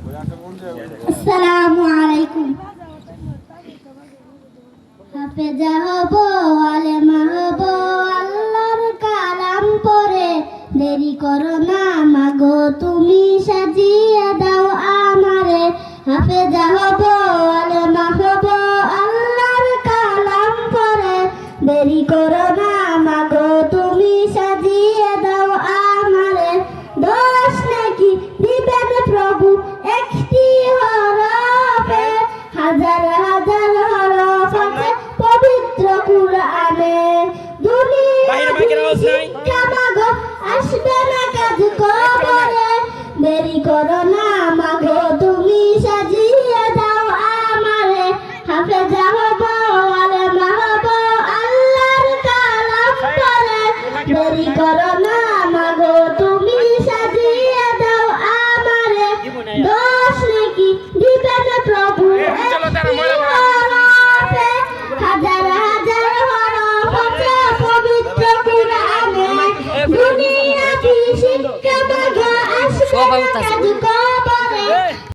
আসসালামু আলাইকুম। হাফেজা হব, আলেমা হব, আল্লাহর কালাম পড়ে। দেরি করো না মাগো তুমি সাজিয়ে দাও আমারে। হাফেজা হব, আলেমা হব, আল্লাহর কালাম পড়ে। দেরি করো না মাগো তুমি সাজিয়ে দাও আমারে। দোষ নাকি দিবেন প্রভু একটি হরফে, হাজার হাজার হরফ আছে পবিত্র কুরআনে। দুনিয়ার শিক্ষা মাগো আসবে না কাজ কবরে। দেরি করো না মাগো তুমি সাজিয়ে দাও আমারে। হাফেজা হব, আলেমা হব, আল্লাহর কালাম পড়ে। দেরি করো না মাগো তুমি সাজিয়ে দাও আমারে। দোষ নাকি দিবেন প্রভু একটি হরফে, হাজার হাজার হরফ আছে পবিত্র কুরআনে। দুনিয়াবি শিক্ষা মাগো আসবে না কাজ কবরে।